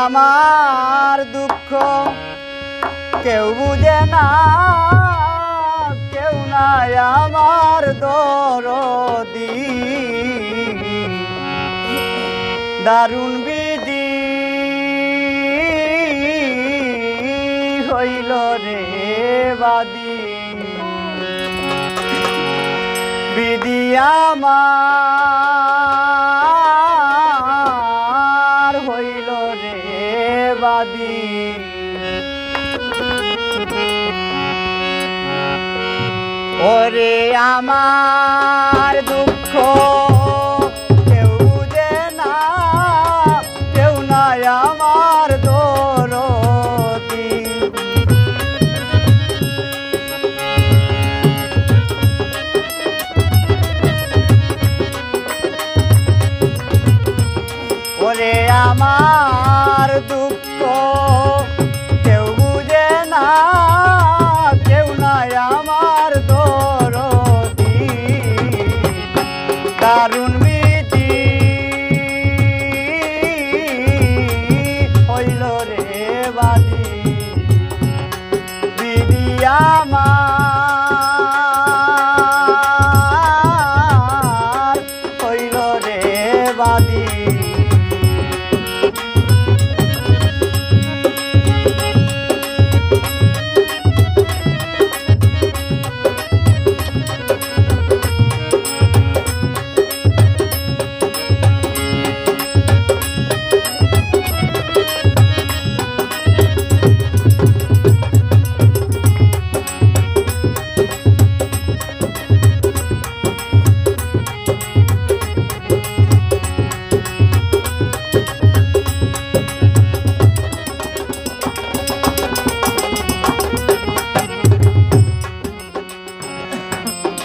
আমার দুঃখ কেউ বুঝে না, কেউ নাই আমার দরদি। দারুণ বিধি হইল রে বাদী, বিধি আমার হইল রে বাদী। ওরে আমার দুঃখ কেউ বুঝে না, কেউ নাই আমার দরদি। ওরে আমার দুঃখ কেউ বুঝে না, কেউ নাই আমার দরদি। দারুণ বিধি হইল রে বাদী, বিধি আমার হইল রে বাদী।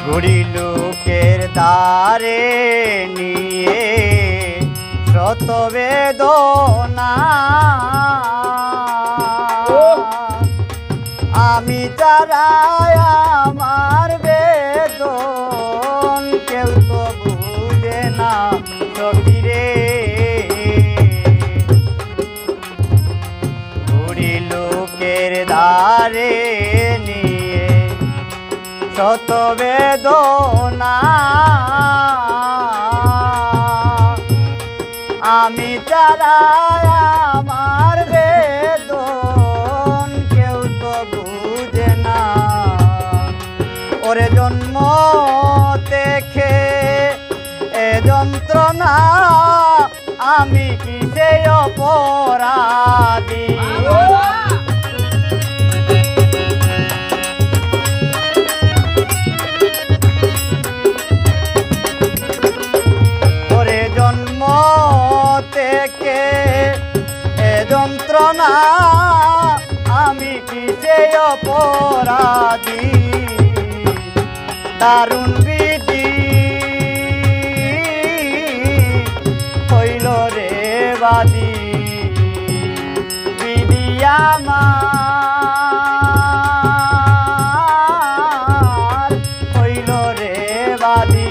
ঘুরি লোকের দ্বারে নিয়ে শত বেদনা, আমি চারাই আমার বেদন কেউ তো বুঝে না সখী রে। ঘুরি লোকের দ্বারে নিয়ে শত বেদনা, আমি চারাই আমার বেদন কেউ তো বুঝে না। ওরে জন্ম দেখে এ যন্ত্রণা, আমি কিসে অপরাধী। থেকে এ যন্ত্রণা, আমি কিসে অপরাধী। দারুণ বিধি হইল রে বাদী, বিধি আমার হইল রে বাদী।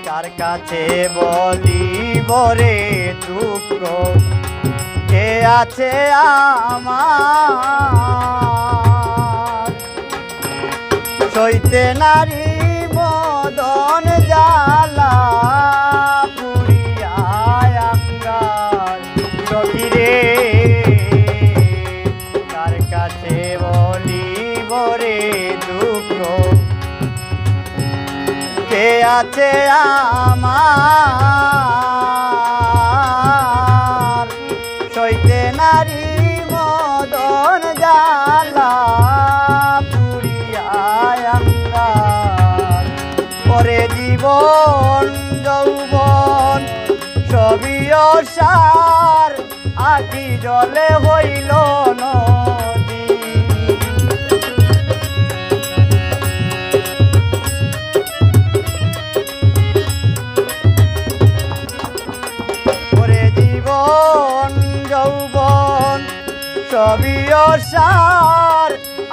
কার কাছে বলিব রে দুঃখ, কে আছে আমার। সইতে নারী মদন জ্বালা, পুরিয়া আঙ্গার সখী রে। কার কাছে বলিব রে দুঃখ, কে আছে আমার। সইতে নারী মদন জ্বালা, পুরিয়া আঙ্গার। পরে জীবন যৌবন সবই অসার, আখি জলে হইল নদী। ছবি অসার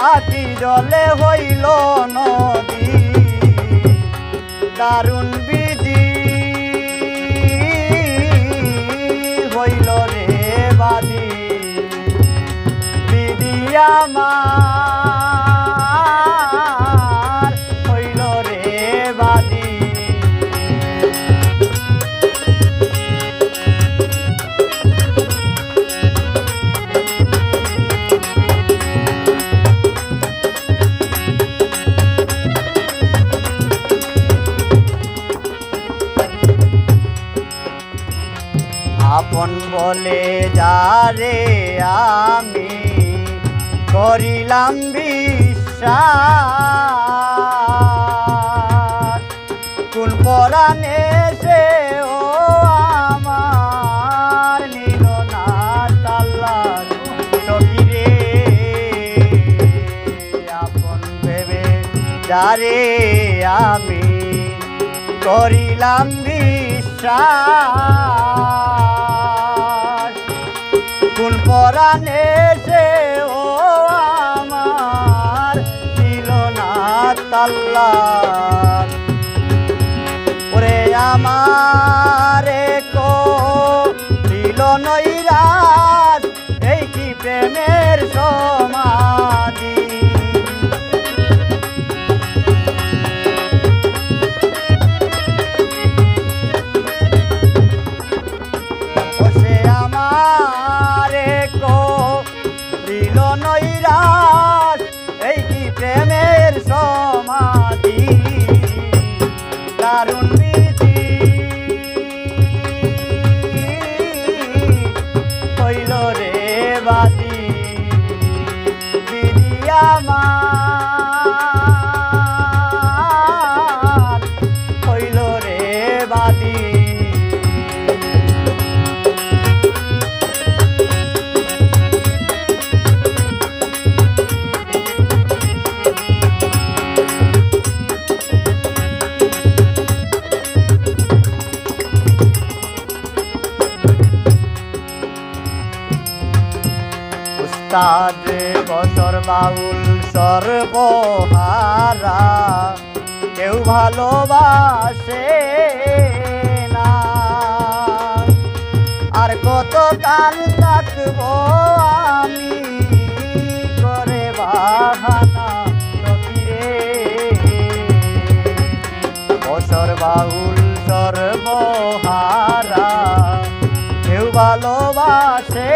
আখি জলে হইল নদী দারুণ বিধি হইল রে বাদি বিধি আমার হইল রে বাদি আপন বলে যারে আমি করিলাম বিশ্বাস কোন পরাণে সে ও আমার নিল না তাল্লার সখিরে আপন ভেবে যারে আমি করিলাম বিশ্বাস কোন পরাণে সে ও আমার দিল না তাল্লার ওরে আমারে কো দিল নৈরাজ এই কি প্রেমের সমাধি নৈরাজ এই কি প্রেমের সমাধি দারুণ বিধি হইল রে বাদি বিধি আমার হইল রে বাদি উস্তাদ বছর বাউল সর্বহারা কেউ ভালোবাসে না আর কত কাল থাকবো আমি করে বাহানা সখিরে বছর বাউল সর্বহারা কেউ ভালোবাসে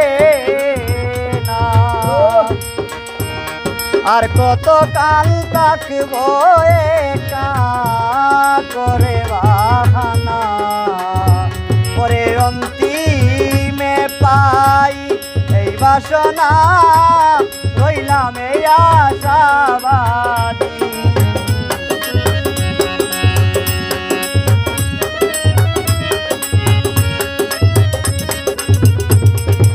আর কত কাল থাকবো একা করে বাহানা পরে অন্তিমে পাই এই বাসনা রইলাম এই আশাবাদী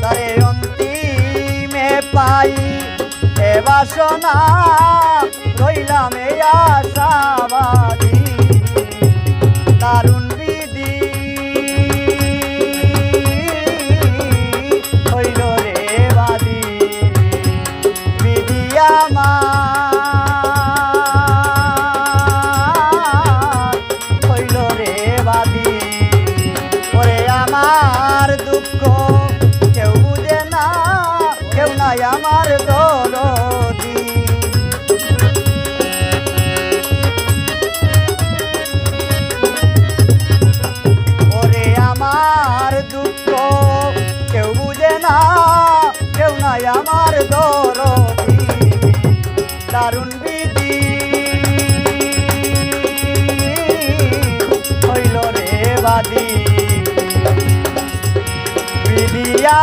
তারে অন্তিমে পাই এ বাসনা রইলাম এই আশাবাদী দারুণ বিধি হইল রে বাদি বিধি আমার হইল রে বাদি ওরে আমার দুঃখ কেউ বুঝে না কেউ নাই আমার দরদি ওরে আমার দুঃখ কেউ বুঝে না কেউ নাই আমার দরদি দারুণ বিধি হইল রে বাদি বিধিয়া